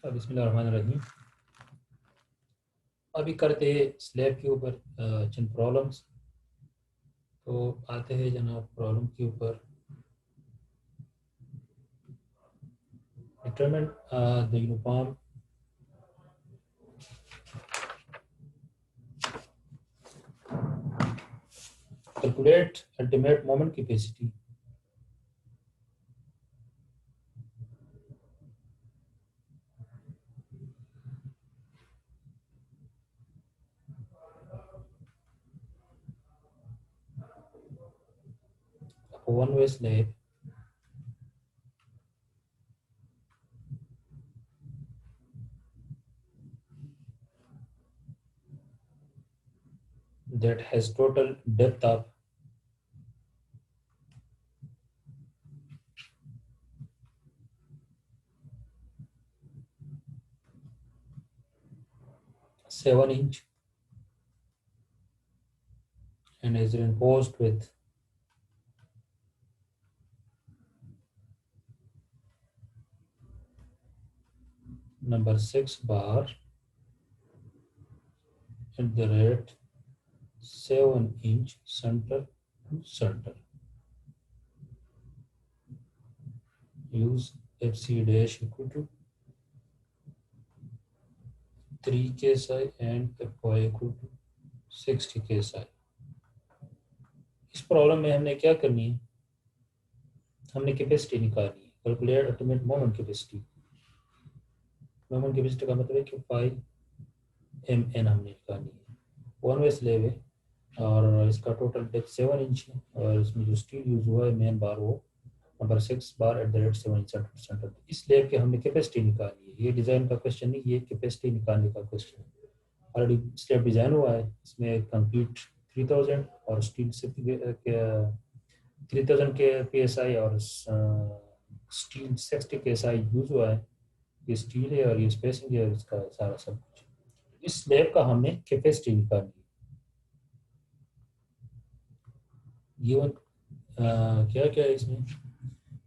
बिस्मिल्लाहिर्रहमानिर्रहीम। अभी करते स्लैब के ऊपर चंद प्रॉब्लम्स। तो आते हैं जनाब प्रॉब्लम के ऊपर। Determine the uniform calculate ultimate moment capacity. One way slab that has total depth of 7 inch and is reinforced with number 6 bar at the rate 7 inch center to center. Use FC dash equal to 3 KSI and FY equal to 60 KSI। इस problem में हमने क्या करनी है, हमने capacity निकालनी है। Calculate ultimate moment capacity. Moment capacity का मतलब है कि 5 mn हमने निकालनी है। वन वे स्लैब है और इसका टोटल डेप्थ 7 इंच है और इसमें जो स्टील यूज हुआ है मेन बार वो number 6 bar eight the rate 7 inch centre. इस स्लैब के हमने कैपेसिटी निकालनी है। ये डिज़ाइन का क्वेश्चन नहीं, ये कैपेसिटी निकालने का क्वेश्चन है। ऑलरेडी स्लैब डिज़ाइन हुआ है, इसमें कंक्रीट 3000 और स्टील से 3000 के PSI और स्टील 60 KSI यूज हुआ है। ये स्टील है और ये स्पेसिंग है, इसका सारा सब कुछ। इस स्लैब का हमने कैपेसिटी निकालनी है। गिवन क्या क्या है इसमें,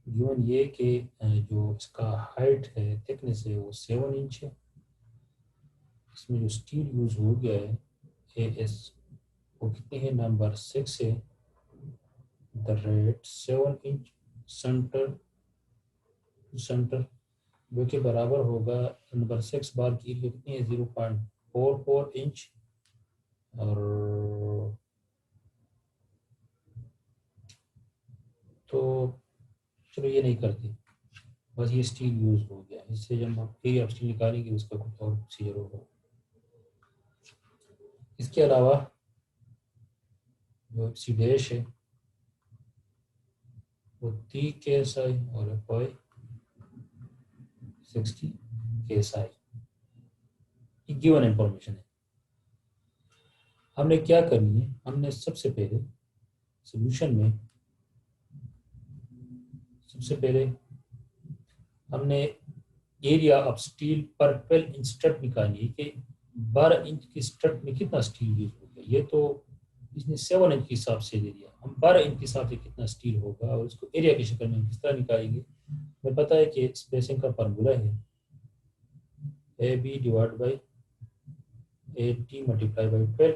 गिवन ये कि जो इसका हाइट है, थिकनेस है वो 7 इंच है। इसमें जो स्टील यूज हो गया है AS वो कितनी है, नंबर 6 है। The rate 7 inch centre to centre जो कि बराबर होगा नंबर 6 बार की एरिया कितनी है 0.44 इंच। और तो चलो ये नहीं करते, बस ये स्टील यूज हो गया। इससे जब हम एरिया ऑफ स्टील निकालेंगे उसका कुछ और प्रोसीजर होगा। इसके अलावा जो सी डैश है वो 30 KSI और FY 60 KSI गिवन इंफॉर्मेशन है। हमने क्या करनी है, हमने सबसे पहले सॉल्यूशन में हमने एरिया ऑफ स्टील पर 12 इंच स्ट्रट निकालनी है कि 12 इंच की स्ट्रट में कितना स्टील यूज हो गया। ये तो इसने 7 इंच के हिसाब से दे दिया, हम 12 इंच के हिसाब से कितना स्टील होगा और उसको एरिया की शक्ल में किस तरह निकालेंगे। हमें पता है कि स्पेसिंग का फार्मूला है AB divide by 80 multiply by 12,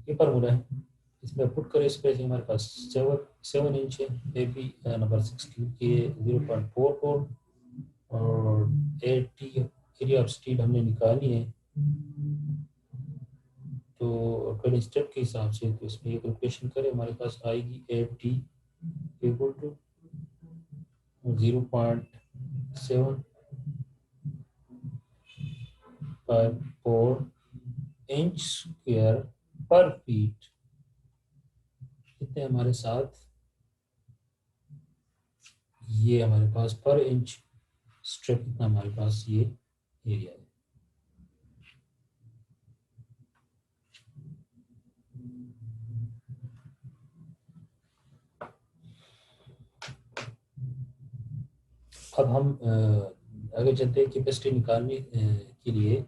ये फार्मूला है। इसमें पुट करें स्पेसिंग हमारे पास 7 इंच है, AB नंबर 60 के 0.44 और 80 एरिया ऑफ स्टील हमने निकाली है तो 12 स्टेप के हिसाब से। तो इसमें ये कैलकुलेशन करें, हमारे पास आएगी 80 इक्वल टू 0.754 इंच स्क्वायर पर फीट। कितने हमारे साथ, ये हमारे पास पर इंच स्ट्रिप कितना हमारे पास ये एरिया है। अब हम आगे चलते हैं। कैपेसिटी निकालने के लिए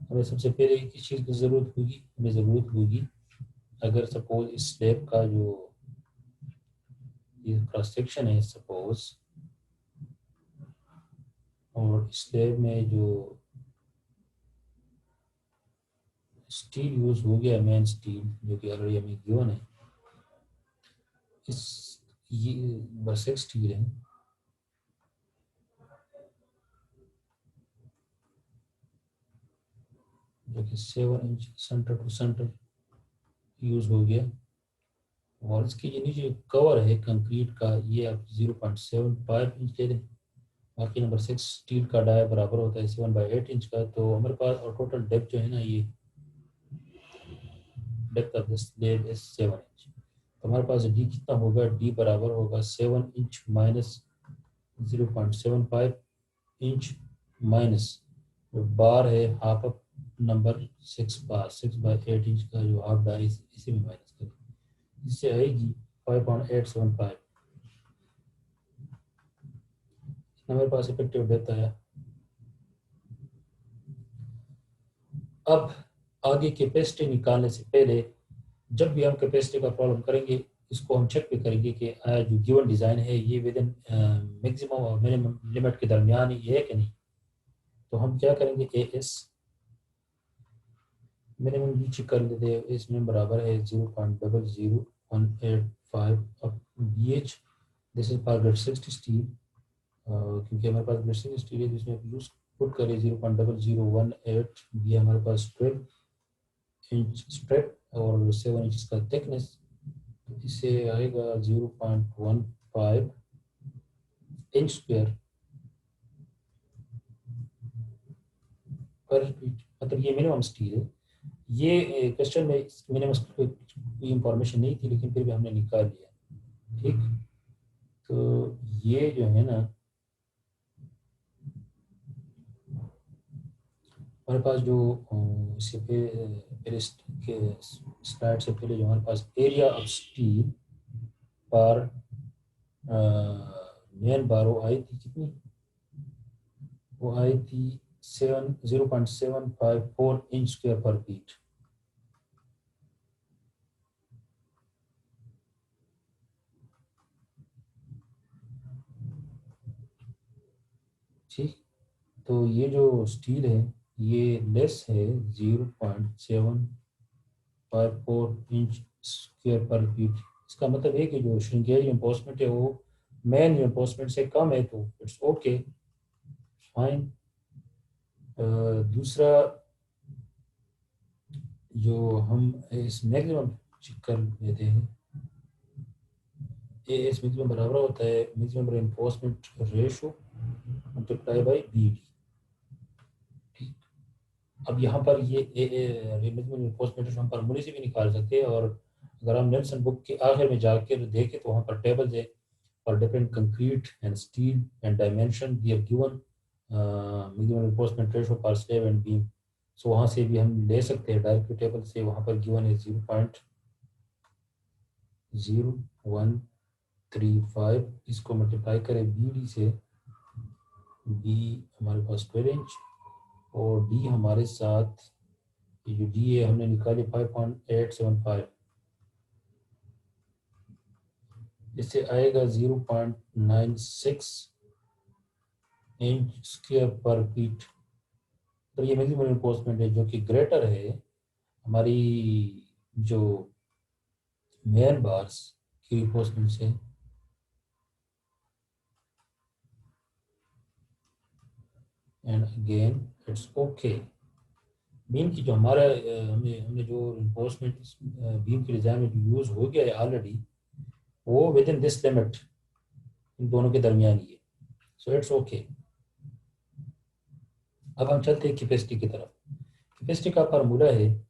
हमें सबसे पहले किस चीज़ की ज़रूरत होगी, हमें ज़रूरत होगी अगर सपोज इस स्लैब का जो ये क्रॉस सेक्शन है, सपोज और स्लैब में जो स्टील यूज हो गया, मेन स्टील जो कि ऑलरेडी हमें गिवन है, इस ये बस एक स्टील है जो कि 7 inch centre to centre use हो गया। और इसकी ये नीचे कवर है कंक्रीट का, ये आप 0.75 इंच ले लें। बाकी नंबर 6 स्टील का डाया बराबर होता है 7/8 इंच का। तो हमारे पास और टोटल डेप्थ जो है ना, ये depth of this slab is 7 inch. तो हमारे पास डी कितना होगा, डी बराबर होगा 7 इंच माइनस 0.75 इंच माइनस जो बार है half of number 6 bar, 6/8 inch का जो हाफ डाय इसी में माइनस करें, इससे आएगी 5.875। हमारे पास इफेक्टिव डेप्थ आया। अब आगे कैपेसिटी निकालने से पहले, जब भी हम कैपेसिटी का प्रॉब्लम करेंगे, इसको हम चेक भी करेंगे कि जो गिवन डिज़ाइन है ये विद इन मैक्सिमम और मिनिमम लिमिट के दरमियान ये है कि नहीं। तो हम क्या करेंगे, ए एस मिनिमम भी चेक कर लेते हैं। इसमें बराबर है 0.00185 अब B H, this is for grade 6 steel, क्योंकि हमारे पास ग्रेड 6 स्टील है जिसमें यूज पुट करें 0.0018, ये हमारे पास 12 इंच स्ट्रेप और 7 इंच का थिकनेस, इससे आएगा 0.15 इंच स्क्वायर पर फीट, मतलब ये मिनिमम स्टील है। ये क्वेश्चन में मिनिमम स्टील की इंफॉर्मेशन नहीं थी, लेकिन फिर भी हमने निकाल लिया। ठीक, तो ये जो है ना, हमारे पास जो इससे पहले स्लाइड से पहले जो हमारे पास एरिया ऑफ स्टील पर मेन बार वो आई थी कितनी, वो आई थी 0.754 इंच स्क्वायर पर फीट। ठीक, तो ये जो स्टील है ये लेस है 0.754 इंच स्क्वायर पर फीट। इसका मतलब है कि जो श्रिंकेज इम्पोर्समेंट है वो मेन इम्पोर्समेंट से कम है, तो इट्स ओके फाइन। दूसरा जो हम इस मैक्सिमम चेक कर लेते हैं, ए एस मैक्सिमम बराबर होता है maximum reinforcement ratio multiply by B D. ठीक, अब यहाँ पर ये मैक्सिमम इम्पोर्समेंट हम फार्मूले से भी निकाल सकते हैं, और अगर हम नेल्सन बुक के आखिर में जाकर देखें तो वहाँ पर टेबल्स है for different concrete and steel and dimension they are given minimum reinforcement ratio for slab and beam. So वहाँ से भी हम ले सकते हैं डायरेक्ट टेबल से, वहाँ पर गिवन है 0.0135, इसको मल्टीप्लाई करें बी डी से, बी हमारे पास 12 इंच और डी हमारे साथ ये जो डी है हमने निकाली 5.875, इससे आएगा 0.96 इंच स्क्वायर पर फीट। तो ये मैक्सिमम इन्फोर्समेंट है जो कि ग्रेटर है हमारी जो मेन बार्स की इन्फोर्समेंट से। And again it's okay. Beam की जो हमारा हमने हमने जो इन्फोर्समेंट बीम के डिज़ाइन में यूज़ हो गया है ऑलरेडी, वो with in this limit in दोनों के दरमियान ही है, सो इट्स ओके। अब हम चलते हैं कैपेसिटी की तरफ। कैपेसिटी का फार्मूला है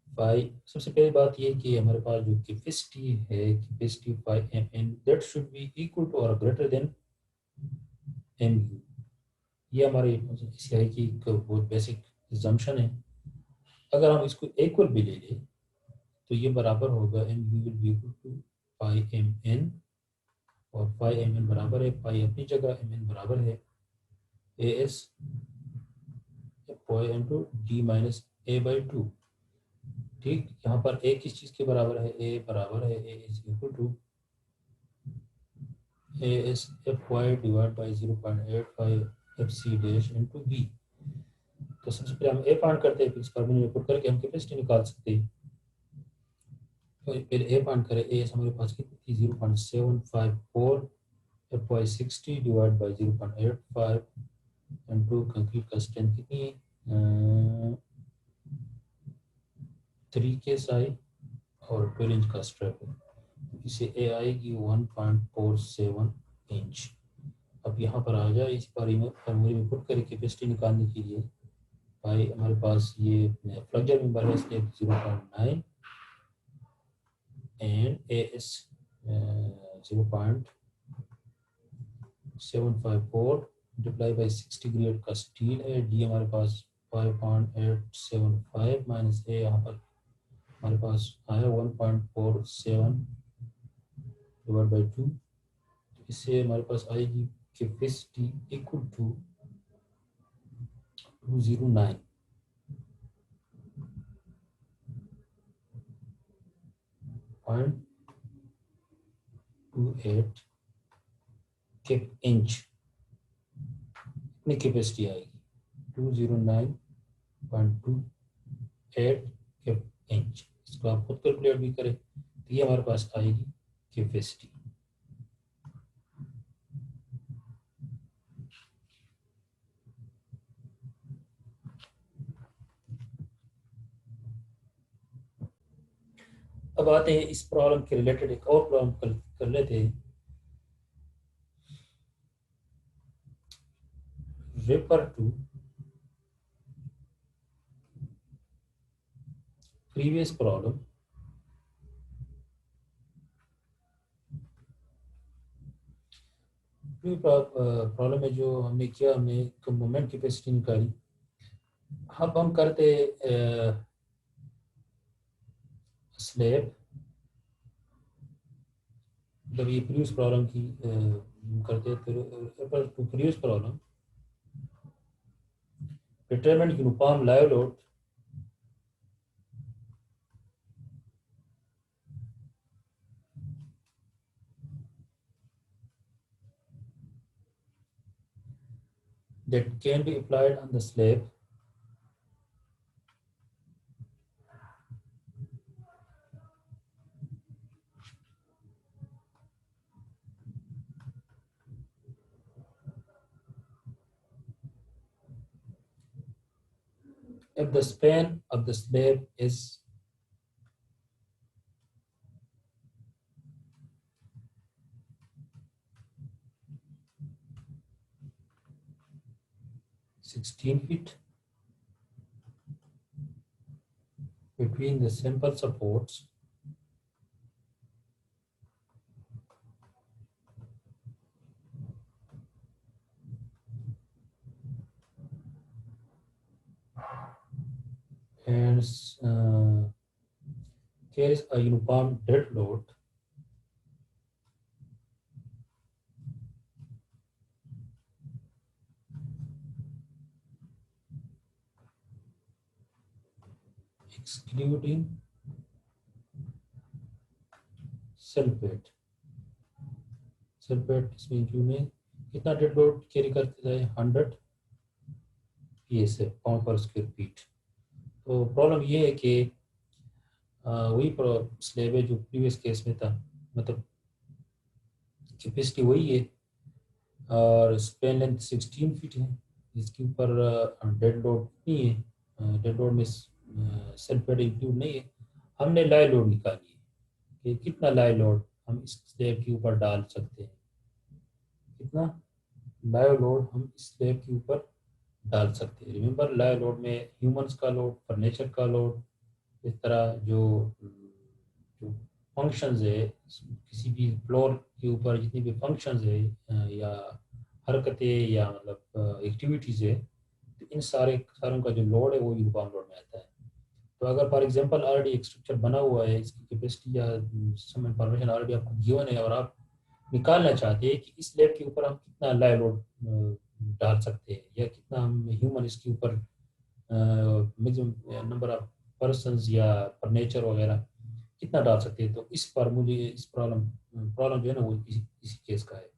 फाई, सबसे पहली बात ये कि हमारे पास जो कैपेसिटी है, capacity phi M N that should be equal to और ग्रेटर देन एम यू। ये हमारी सीआई की एक बहुत बेसिक एग्जाम्पशन है। अगर हम इसको इक्वल भी ले लें तो ये बराबर होगा M U will be equal to phi M N, और फाई एम एन बराबर है फाई अपनी जगह, एम एन बराबर है A S into D minus A by two. ठीक, यहाँ पर ए किस चीज़ के बराबर है, ए बराबर है A is equal to ASFY divide by 0.85 FC dash into V। तो सबसे पहले हम ए फाइंड करते हैं, फिर इस फार्मूले में पुट करके हम कैपेसिटी निकाल सकते हैं। तो पहले ए फाइंड करें। ए हमारे पास कितनी थी 0.754 FY60 divide by 0.85 into concrete का स्ट्रेंथ कितनी है 3 KSI और 12 इंच का स्ट्रैप है। इसे ए आएगी 1.47 इंच। अब यहाँ पर आ जाए, इस फार्मूले में पुट करके कैपेसिटी निकालने के लिए भाई हमारे पास ये फ्लक्जर मेंबर है, इसलिए 0.9 and AS 0.754 multiply by 60 grade का स्टील है। डी हमारे पास 5.875 माइनस ए यहाँ पर हमारे पास आया 1.47 डिवाइड बाई 2। इससे हमारे पास आएगी कैपेसिटी इक्वल टू 209.28 इंच। इतनी कैपेसिटी आएगी 209.28 इंच। इसको आप खुद कैलकुलेट भी करें तो ये हमारे पास आएगी कैपेसिटी। अब आते हैं इस प्रॉब्लम के रिलेटेड एक और प्रॉब्लम कर लेते हैं। Refer to previous problem. Problem में जो हमने किया, हमने मोमेंट कैपेसिटी निकाली। अब हम करते स्लैब, जब ये प्रीवियस प्रॉब्लम की करते to previous problem determine uniform live load that can be applied on the slab if the span of the slab is 16 feet between the simple supports and carries a uniform dead load excluding self weight। इसमें include में कितना dead load carry करते जाए 100 PSF pound पर square feet. तो problem ये है कि वही स्लैब है जो प्रीवियस केस में था, मतलब कैपेसिटी वही है और स्पैन लेंथ 16 फीट है। इसके ऊपर डेड लोड नहीं है, डेड लोड में सेल्फ वेट इंक्लूड नहीं है। हमने लाइव लोड निकाली है कि कितना लाइव लोड हम इस स्लैब के ऊपर डाल सकते हैं, कितना लाइव लोड हम इस स्लैब के ऊपर डाल सकते हैं। रिमेंबर लाइव लोड में ह्यूमंस का लोड, फर्नीचर का लोड, इस तरह जो जो फंक्शंस है किसी भी फ्लोर के ऊपर जितनी भी फंक्शंस है या हरकतें या मतलब एक्टिविटीज़ है, तो इन सारों का जो लोड है वो यूनिफॉर्म लोड में आता है। तो अगर फॉर एग्जांपल ऑलरेडी एक स्ट्रक्चर बना हुआ है, इसकी कैपेसिटी या सम इंफॉर्मेशन ऑलरेडी आपको गिवन है और आप निकालना चाहते हैं कि इस स्लैब के ऊपर हम कितना लाइव लोड डाल सकते हैं या कितना हम ह्यूमन इसके ऊपर मैक्सिमम नंबर ऑफ पर्सन्स या फर्नीचर वगैरह कितना डाल सकते हैं। तो इस फार्मूले इस प्रॉब्लम जो है ना वो इसी केस का है।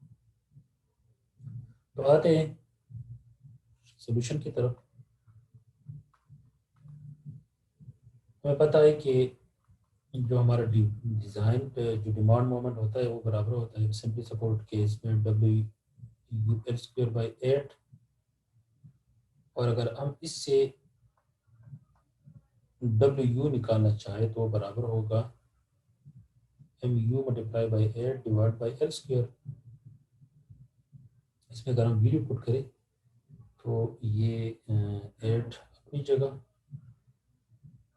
तो आते हैं सोल्यूशन की तरफ। हमें पता है कि जो हमारा डिज़ाइन पे जो डिमांड मोमेंट होता है वो बराबर होता है सिंपली सपोर्ट केस में W/L² 8। और अगर हम इससे W निकालना चाहे तो वो बराबर होगा MU×8 / L²। इसमें अगर हम वैल्यू पुट करें तो ये 8 अपनी जगह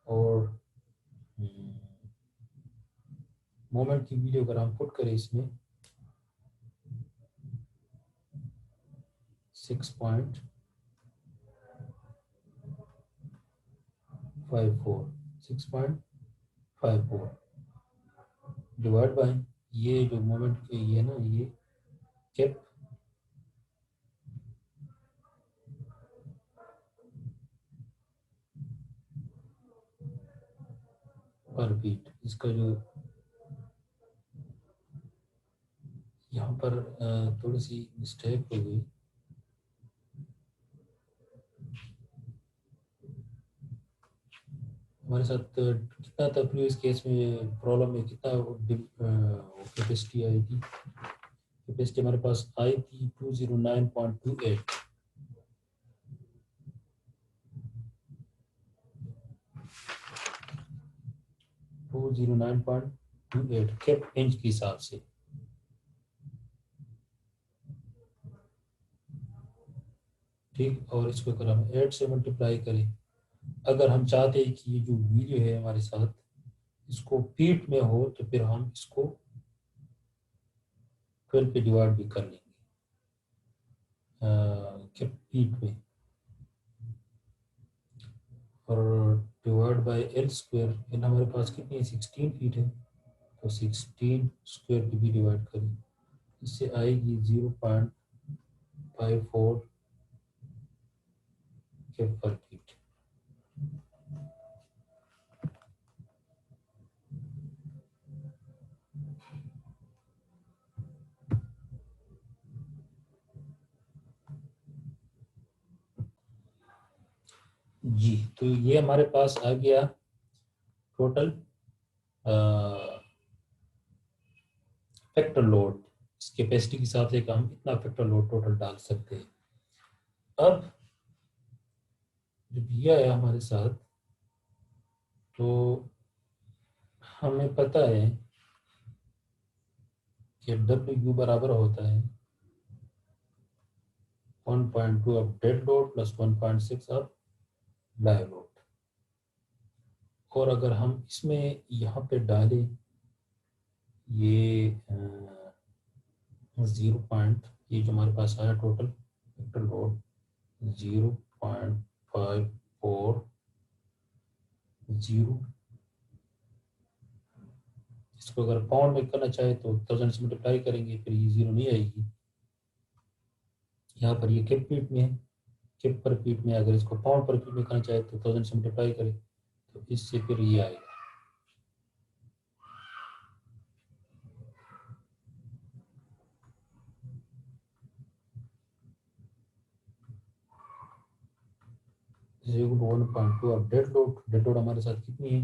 और मोमेंट की वैल्यू अगर हम पुट करें इसमें 6.54 डिवाइड बाय ये जो मोमेंट के ये ना ये कैप पर बीट। इसका जो यहाँ पर थोड़ी सी मिस्टेक हो गई। हमारे साथ कितना था प्रीवियस केस में प्रॉब्लम में कितना कैपेसिटी आई थी। कैपेसिटी हमारे पास आई थी 209.28। 209.28 कैप इंच के हिसाब से। ठीक, और इसको अगर हम 8 से मल्टीप्लाई करें, अगर हम चाहते हैं कि ये जो वीडियो है हमारे साथ इसको फीट में हो तो फिर हम इसको 12 पे डिवाइड भी कर लेंगे कैप फीट में। और डिवाइड बाय L², एल हमारे पास कितनी है 16 फीट है तो 16 स्क्वायर की भी डिवाइड करें, इससे आएगी 0.54 कैप पर फीट। जी, तो ये हमारे पास आ गया टोटल फैक्टर लोड। इस कैपेसिटी के हिसाब से हम इतना फैक्टर लोड टोटल डाल सकते हैं। अब जब ये आया हमारे साथ तो हमें पता है कि W बराबर होता है 1.2 of dead load plus 1.6 of live load. और अगर हम इसमें यहाँ पे डालें ये 0. ये जो हमारे पास आया टोटल फैक्टर लोड 0.540। इसको अगर पाउंड में करना चाहे तो 1000 से मल्टीप्लाई करेंगे, फिर ये 0 नहीं आएगी। यहाँ पर ये कैप फीट में है, कैप पर फीट में। अगर इसको पाउंड पर फीट में करना चाहे तो 1000 से मल्टीप्लाई करें तो इससे फिर ये आएगा। इज इक्वल टू 1.2 अब डेड लोड। डेड लोड हमारे साथ कितनी है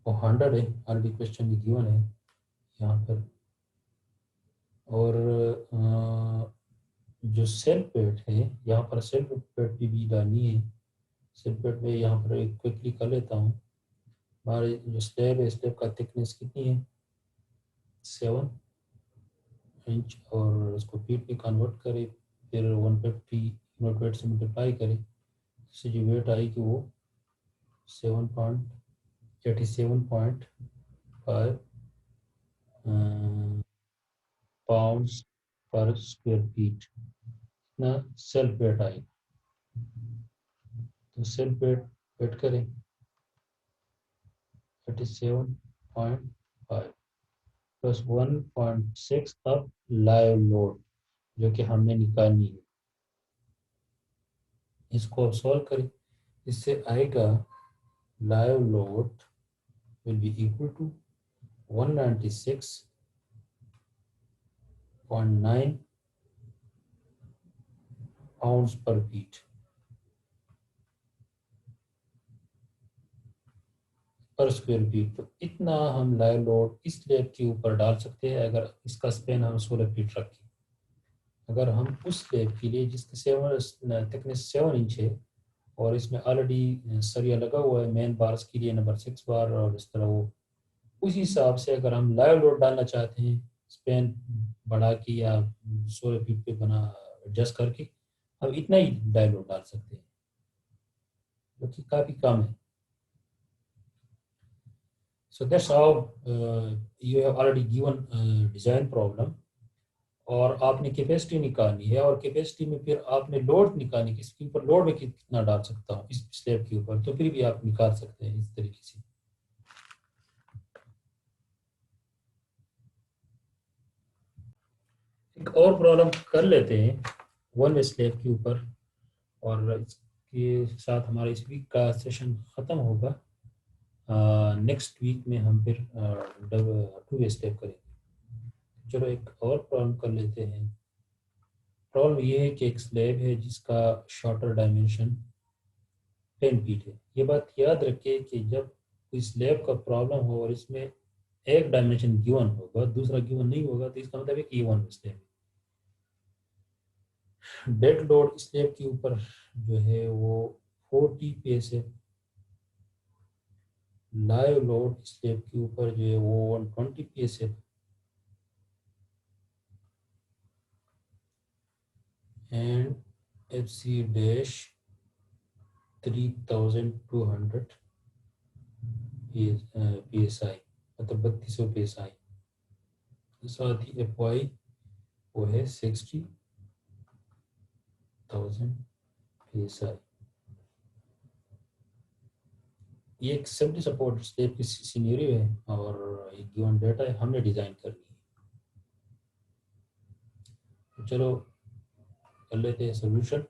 वो 100 है, ऑलरेडी क्वेश्चन में गिवन है यहाँ पर। और जो सेल प्लेट है यहाँ पर सेल प्लेट भी डालनी है। सेल प्लेट में यहाँ पर एक क्विकली कर लेता हूँ। हमारे जो स्लैब है स्लैब का थिकनेस कितनी है 7 इंच। और इसको फीट में कन्वर्ट करें, फिर 150 यूनिट वेट से मल्टीप्लाई करें, इससे जो वेट आएगी वो 7.87.5 पाउंड्स पर स्क्वायर फीट ना सेल्फ वेट आएगा। तो सेल्फ वेट वेट करें 87.5 प्लस 1.6 अब लाइव लोड जो कि हमने निकालनी है। इसको सॉल्व करें, इससे आएगा live load will be equal to 196 0.9 pounds पर फीट पर स्क्वायर फीट। तो इतना हम लाइव लोड इस स्लैब के ऊपर डाल सकते हैं अगर इसका स्पेन हम 16 फीट रखें। अगर हम उस स्लैब के लिए जिसकी थिकनेस 7 इंच है और इसमें ऑलरेडी सरिया लगा हुआ है मेन बार्स के लिए नंबर 6 बार और इस तरह वो, उस हिसाब से अगर हम लाइव लोड डालना चाहते हैं स्पेन बढ़ा के या 16 फीट पे बना एडजस्ट करके हम इतना ही लाइव लोड डाल सकते हैं जो कि काफ़ी कम है। So that's how you have already given design problem और आपने कैपेसिटी निकालनी है और कैपेसिटी में फिर आपने लोड निकालनी है, इसके ऊपर लोड में कितना डाल सकता हूँ इस स्लैब के ऊपर, तो फिर भी आप निकाल सकते हैं इस तरीके से। एक और प्रॉब्लम कर लेते हैं वन वे स्लैब के ऊपर और इसके साथ हमारा इस वीक का सेशन ख़त्म होगा। नेक्स्ट वीक में हम फिर टू वे स्लैब करेंगे। चलो एक और प्रॉब्लम कर लेते हैं। प्रॉब्लम ये है कि एक स्लैब है जिसका शॉर्टर डायमेंशन 10 फीट है। ये बात याद रखिए कि जब कोई स्लैब का प्रॉब्लम हो और इसमें एक डायमेंशन गिवन होगा दूसरा गिवन नहीं होगा तो इसका मतलब है कि ये वन स्लैब है। डेड लोड स्लैब के ऊपर जो है वो 40 पीएस है। लाइव लोड स्लैब के ऊपर जो है वो 120 पीएस है। And F C dash 3200 PSI मतलब 3200 PSI। साथ ही एफ वाई वो है 60,000 PSI। ये एक सिंपली सपोर्ट स्टेप की सिनेरियो है और एक गिवन डाटा है हमने डिज़ाइन करनी है। तो चलो कर लेते हैं सोल्यूशन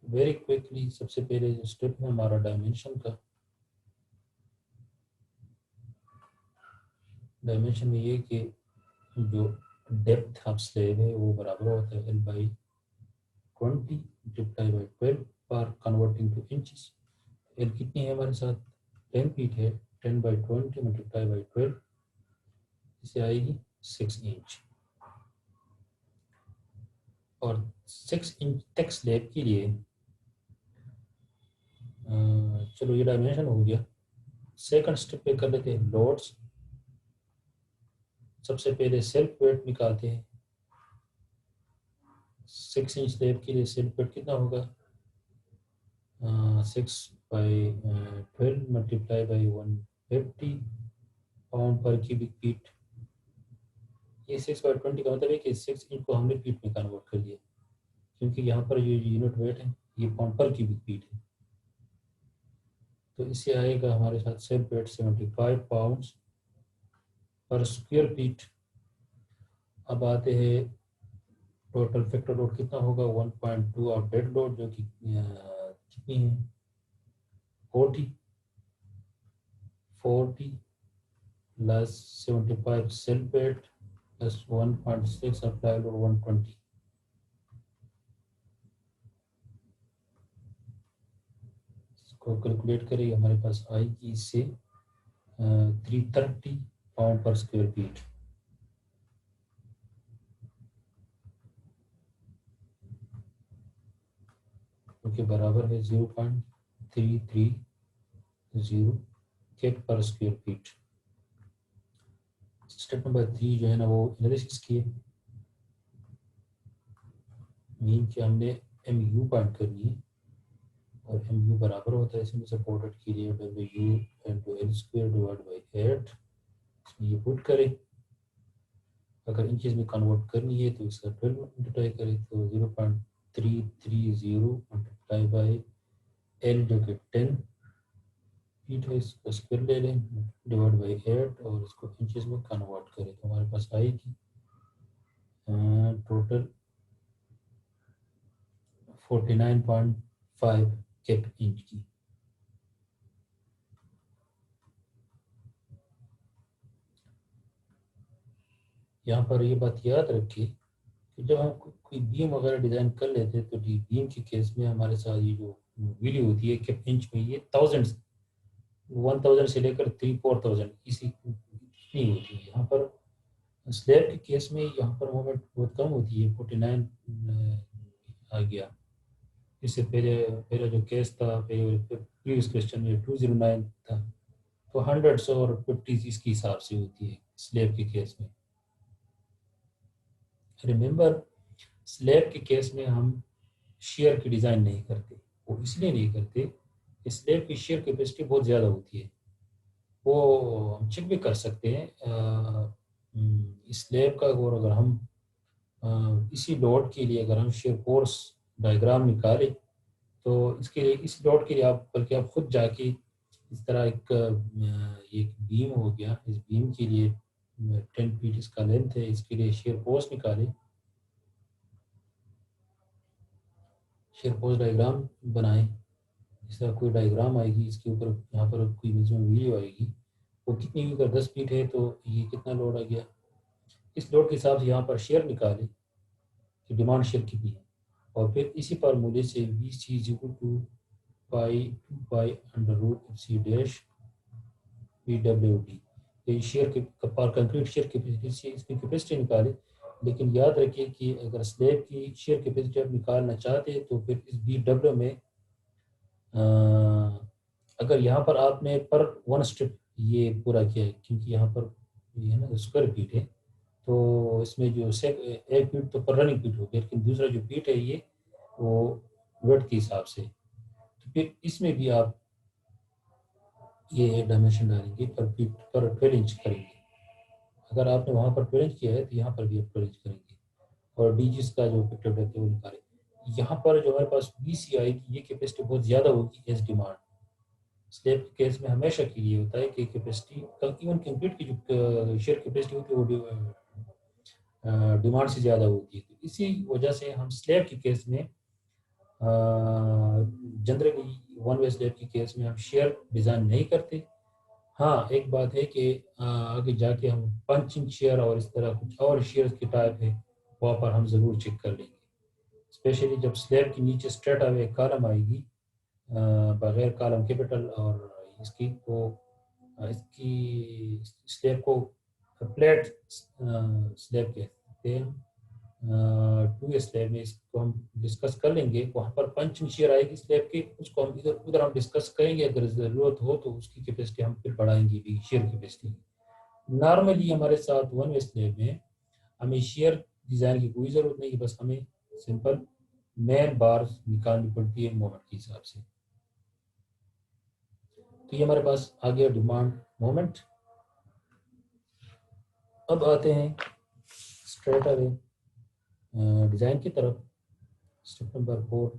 वेरी क्विकली। सबसे पहले जो स्टेप है हमारा डायमेंशन का, डायमेंशन में ये कि जो डेप्थ ऑफ स्लैब है वो बराबर होता है L/20 मल्टीप्लाई बाई 12 पर कन्वर्टिंग टू इंचेस। एल कितनी है हमारे साथ 10 फीट है। 10/20 मल्टीप्लाई बाई 12 इसे आएगी 6 इंच। और 6 इंच तक स्लैब के लिए चलो ये डायमेंशन हो गया। सेकंड स्टेप पे कर लेते हैं लोड्स। सबसे पहले सेल्फ वेट निकालते हैं। 6 इंच स्लैब के लिए सेल्फ वेट कितना होगा 6/12 मल्टीप्लाई बाई 150 पाउंड पर क्यूबिक फीट। ये 6/20 का मतलब है कि 6 इंच को हमने फीट में कन्वर्ट कर दिया क्योंकि यहाँ पर ये यूनिट वेट है ये पाउंड पर क्यूबिक फीट है। तो इससे आएगा हमारे साथ सेल्फ वेट 75 पाउंड पर स्क्वायर फीट। अब आते हैं टोटल फैक्टर लोड कितना होगा 1.2 और डेड लोड जो कि कितनी है 40 plus 75 self weight plus 1.6 apply load 120। इसको कैलकुलेट करें हमारे पास आएगी इससे 330 पाउंड पर स्क्वायर फीट। क्योंकि बराबर है 0.330 केक पर स्क्वायर फीट। स्टेप नंबर 3 जो है ना वो एनालिसिस किए मीन कि हमने एम यू फाइंड करनी है और एम यू बराबर होता है इसमें सपोर्टेड के लिए W into L square divide by 8। इसमें ये पुट करें अगर इंचेस में कन्वर्ट करनी है तो इसका 12 मल्टीप्लाई करें तो 0.330 मल्टीप्लाई बाई एल जो कि 10 फीट है इसको स्क्वायर ले लें डिवाइड बाई 8 और इसको इंचेस में कन्वर्ट करें तो हमारे पास आएगी टोटल 49.5 केप इंच की। यहाँ पर ये बात याद रखिए कि जब हम कोई बीम वगैरह डिज़ाइन कर लेते हैं तो बीम के केस में हमारे साथ ये जो वैल्यू होती है कि इंच में ये थाउजेंड्स 1000 से लेकर 3-4000 इसी इतनी होती है। यहाँ पर स्लैब के केस में यहाँ पर मोमेंट बहुत कम होती है, 49 आ गया। इससे पहले पहला जो केस था, प्रीवियस क्वेश्चन में 209 था। तो हंड्रेड्स और 50 इसके हिसाब से होती है स्लैब के केस में। रिमेंबर, स्लैब के केस में हम शेयर की डिज़ाइन नहीं करते। वो इसलिए नहीं करते कि स्लैब की शेयर कैपेसिटी बहुत ज़्यादा होती है। वो हम चेक भी कर सकते हैं इस स्लैब का। और अगर हम इसी लोड के लिए अगर हम शेयर फोर्स डायग्राम निकालें तो इसके लिए, इस लोड के लिए आप बल्कि आप खुद जाके इस तरह एक बीम हो गया, इस बीम के लिए 10 फीट इसका लेंथ है, इसके लिए शेयर फोर्स निकालें, शेयर फोर्स डायग्राम बनाएं। इस तरह कोई डायग्राम आएगी, इसके ऊपर यहाँ पर कोई मैक्सिमम वैल्यू आएगी, वो कितनी भी, अगर 10 फीट है तो ये कितना लोड आ गया। इस लोड के हिसाब से यहाँ पर शेयर निकालें कि डिमांड शेयर कितनी है, और फिर इसी फार्मूले से V C is equal to pi 2 pi under root C dash P W D. ये शेयर के पर कंक्रीट शेयर कैपेसिटी, इसकी कैपेसिटी निकाले। लेकिन याद रखिए कि अगर स्लैब की शेयर कैपेसिटी आप निकालना चाहते हैं तो फिर इस बी डब्ल्यू में अगर यहाँ पर आपने पर वन स्ट्रिप ये पूरा किया है, क्योंकि यहाँ पर ये है ना स्क्वायर फीट है, तो इसमें जो एक फीट तो पर रनिंग फीट हो गया, लेकिन दूसरा जो फीट है ये वो वेट के हिसाब से। तो फिर इसमें भी आप ये डायमेंशन डालेंगे, पर फीट पर 12 इंच करेंगे। अगर आपने वहाँ पर 12 इंच किया है तो यहाँ पर भी आप 12 इंच करेंगे, और डी जिसका जो इफेक्टिव डेप्थ है वो निकालें। यहाँ पर जो हमारे पास बी सी आएगी, ये कैपेसिटी बहुत ज़्यादा होगी एज डिमांड। स्लैब के केस में हमेशा के लिए होता है कि कैपेसिटी इवन कंक्रीट की जो शेयर कैपेसिटी होती है वो डिमांड से ज़्यादा होती है। तो इसी वजह से हम स्लैब के केस में जनरली वन वे स्लैब के केस में हम शेयर डिज़ाइन नहीं करते। हाँ, एक बात है कि आगे जाके हम पंचिंग शेयर और इस तरह कुछ और शेयर की टाइप है, वहाँ पर हम ज़रूर चेक कर लेंगे। स्पेशली जब स्लैब के नीचे स्ट्रेट अवे कॉलम आएगी बगैर कॉलम कैपिटल और इसकी, तो इसकी स्लैब को फ्लैट स्लैब कहते हैं। 2 स्लैब में इसको हम डिस्कस कर लेंगे, वहाँ पर पंच शेयर आएगी स्लैब की, उसको हम इधर उधर हम डिस्कस करेंगे। अगर ज़रूरत हो तो उसकी कैपेसिटी हम फिर बढ़ाएंगे भी, शेयर कैपेसिटी। नॉर्मली हमारे साथ वन वे स्लैब में हमें शेयर डिज़ाइन की कोई ज़रूरत नहीं है, बस हमें सिंपल मेन बार निकालनी पड़ती है मोमेंट के हिसाब से। तो ये हमारे पास आ गया डिमांड मोमेंट। अब आते हैं स्ट्रेट अवे डिज़ाइन की तरफ। स्टेप नंबर 4,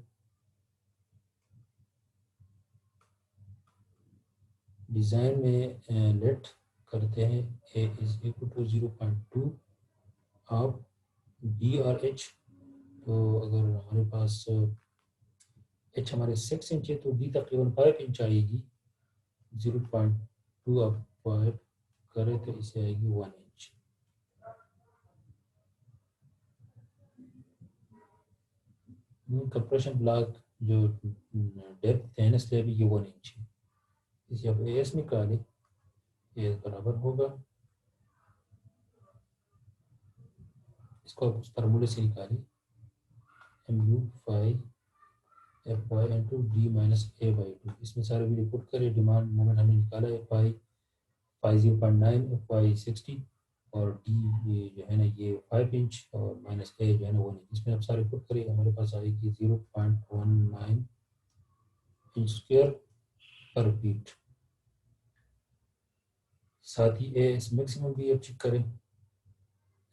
डिज़ाइन में लेट करते हैं A is equal to 0.2 of B और एच। तो अगर हमारे पास एच हमारे 6 इंच है तो बी तकरीबन 5 इंच आएगी। 0.2 ऑफ 5 करें तो इसे आएगी 1 इंच। कंप्रेशन ब्लॉक जो डेप्थ है ना स्लैब, ये 1 इंच है। इसे अब एस निकालें, एस बराबर होगा, इसको आप उस फार्मूले से निकालें, M U phi F Y into D minus A by 2। इसमें सारे भी रिपोर्ट करें। डिमांड मोमेंट हमने निकाला है एफ आई 0.9, एफ वाई 60, और डी ये जो है ना ये 5 इंच, और माइनस ए जो है ना 1 इंच। इसमें आप सारे रिपोर्ट करिए, हमारे पास आएगी 0.19 इंच स्क्वायर पर फीट। साथ ही ए एस मैक्सिमम भी आप चेक करें।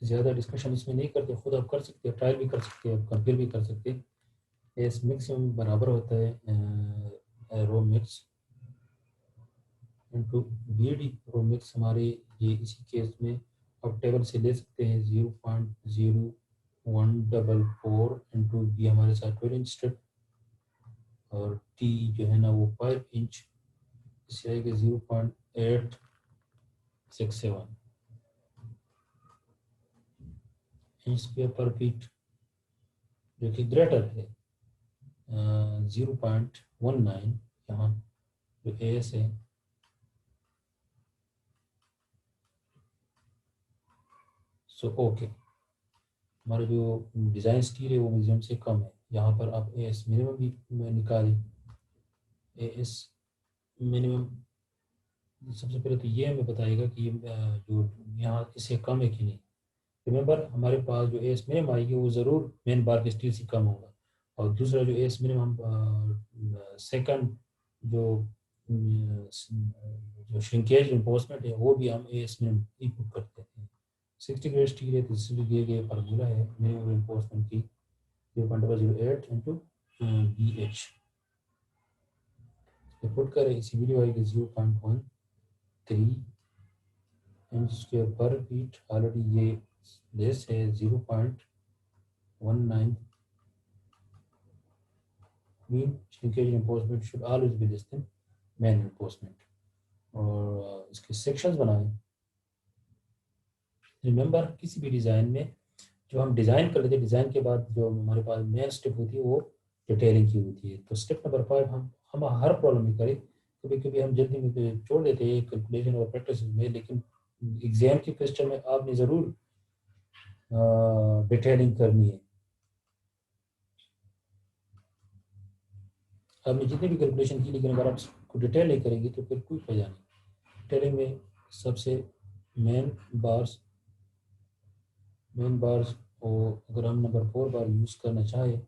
ज़्यादा डिस्कशन इसमें नहीं करते, खुद आप कर सकते हैं, ट्रायल भी कर सकते हैं, आप कंपेयर भी कर सकते हैं। एस मैक्सिमम बराबर होता है रो मिक्स इंटू बी डी। रो मिक्स हमारे ये इसी केस में आप टेबल से ले सकते हैं, 0.0144 इंटू बी हमारे साथ 12 इंच स्ट्रिप, और टी जो है ना वो 5 इंच, इससे आएगा 0.867। इंच स्क्वायर पर फीट जो कि ग्रेटर है 0.19, यहाँ जो एस है सो ओके। हमारा जो डिज़ाइन स्टील है वो म्यूजियम से कम है। यहाँ पर आप एस मिनिमम भी निकालें। एस मिनिमम सबसे पहले तो ये हमें बताएगा कि ये जो यहाँ इससे कम है कि नहीं। रिमेंबर हमारे पास जो एस मिनिमम आएगी वो ज़रूर मेन बार के स्टील से कम होगा। और दूसरा जो एस मिनिमम सेकंड जो जो श्रिंकेज इन्फोर्समेंट है वो भी हम एस मिनिमम इनपुट करते हैं। 60 ग्रेड स्टील है तो इसलिए दिए गए फार्मूला है मिनिमम इन्फोर्समेंट की 0.08 इंटू बी एच। पुट करें इसी वीडियो आएगी 0.13 इंच स्क्वायर पर फीट। ऑलरेडी ये लेस है 0.19 mean shrinkage reinforcement should always be less than main reinforcement। और इसके सेक्शंस बनाएं। रिमेंबर किसी भी डिज़ाइन में जो हम डिज़ाइन कर लेते हैं डिज़ाइन के बाद जो हमारे पास मेन स्टेप होती है वो डिटेलिंग की होती है। तो स्टेप नंबर 5 हम हर प्रॉब्लम में करें। कभी कभी हम जल्दी में छोड़ देते हैं कैलकुलेशन और प्रैक्टिस में, लेकिन एग्जाम के क्वेश्चन में आपने ज़रूर डिटेलिंग करनी है। आपने जितनी भी कैलकुलेशन की लेकिन अगर आप उसको डिटेल नहीं करेंगे तो फिर कोई फायदा नहीं। डिटेलिंग में सबसे मेन बार्स को अगर हम नंबर 4 बार यूज़ करना चाहें,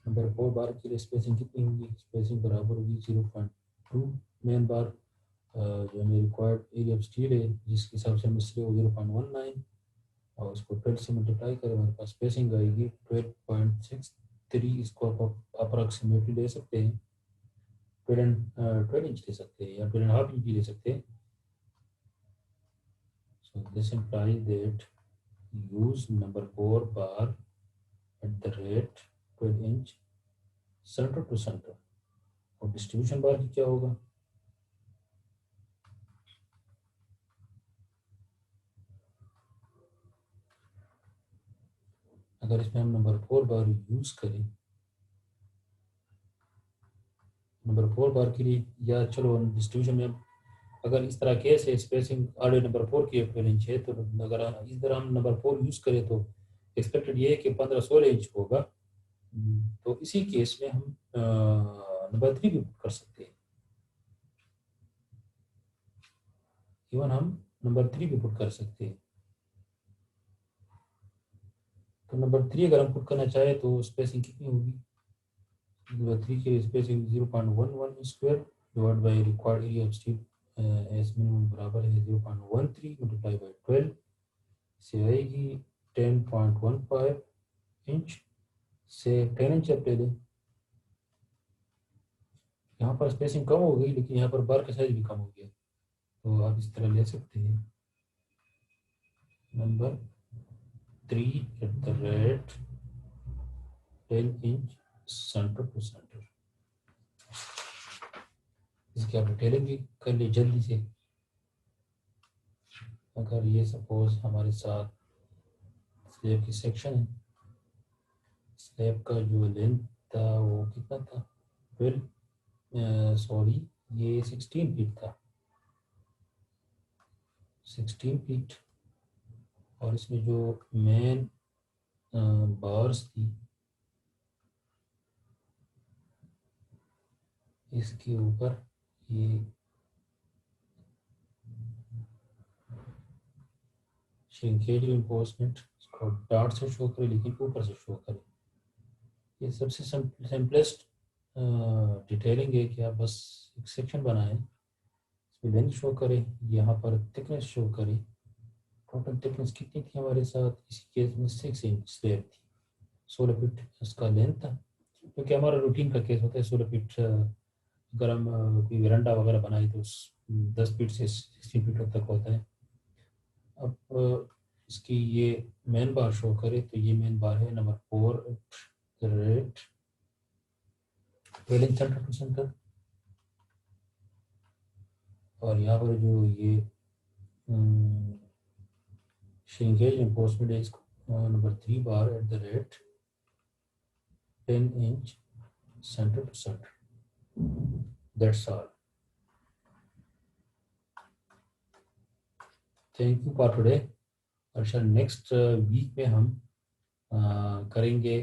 नंबर 4 बार के लिए स्पेसिंग कितनी होगी? स्पेसिंग बराबर होगी 0.2 मेन बार जो हमें रिक्वायर्ड एरिया ऑफ स्टील है जिसके हिसाब से हम इसलिए 0.19 और उसको 12 से मल्टीप्लाई करें हमारे पास स्पेसिंग आएगी 12.63। इसको आप अप्रॉक्सीमेटली ले सकते हैं 12 इंच ले सकते हैं या 12.5 इंच भी ले सकते हैं। So this implies that use number 4 bar at the rate 12 inch centre to centre. और डिस्ट्रीब्यूशन बार की क्या होगा? अगर इसमें हम नंबर 4 बार यूज करें नंबर 4 बार के लिए, या चलो डिस्ट्रीब्यूशन में अगर इस तरह केस है स्पेसिंग ऑलरेडी नंबर 4 की 12 इंच है तो अगर इस तरह हम नंबर 4 यूज करें तो एक्सपेक्टेड ये है कि 15-16 इंच होगा। तो इसी केस में हम नंबर 3 भी पुट कर सकते हैं। इवन हम नंबर 3 भी पुट कर सकते हैं। तो नंबर 3 अगर हम पुट करना चाहे तो स्पेसिंग कितनी होगी? नंबर 3 की spacing 0.11 square divide by required area of steel S minimum बराबर है 0.13 मल्टीप्लाई बाई 12 से आएगी 10.15 इंच से 10 इंच आप ले लें। यहाँ पर स्पेसिंग कम हो गई लेकिन यहाँ पर बार का साइज भी कम हो गया तो आप इस तरह ले सकते हैं number 3 at the rate 10 inch centre to centre. इसकी आप डिटेलिंग भी कर ली जल्दी से। अगर ये सपोज हमारे साथ स्लैब की सेक्शन है, स्लैब का जो लेंथ था वो कितना था 12 सॉरी ये 16 फीट था 16 फीट। और इसमें जो मेन बार्स थी इसके ऊपर ये श्रिंकेज रिइंफोर्समेंट इसको डॉट से शो करे लेकिन ऊपर से शो करे। ये सबसे सिंपलेस्ट डिटेलिंग है कि आप बस एक सेक्शन बनाएं, इसमें लेंथ शो करें, यहाँ पर थिकनेस शो करें। टोटल थिकनेस कितनी थी हमारे साथ? इसी केस में 6 इंच स्लैब थी, 16 फीट उसका लेंथ था। क्योंकि हमारा रूटीन का केस होता है 16 फीट। अगर हम कोई वरांडा वगैरह बनाए तो 10 फीट से 16 फीट तक होता है। अब इसकी ये मेन बार शो करे तो ये मेन बार है number 4 rate 12 inch centre to centre. और यहाँ पर जो ये shrinkage enforcement is number 3 bar at the rate 10 inch center to center. That's all. Thank you for today. अच्छा नेक्स्ट वीक में हम करेंगे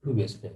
2 बेस पे.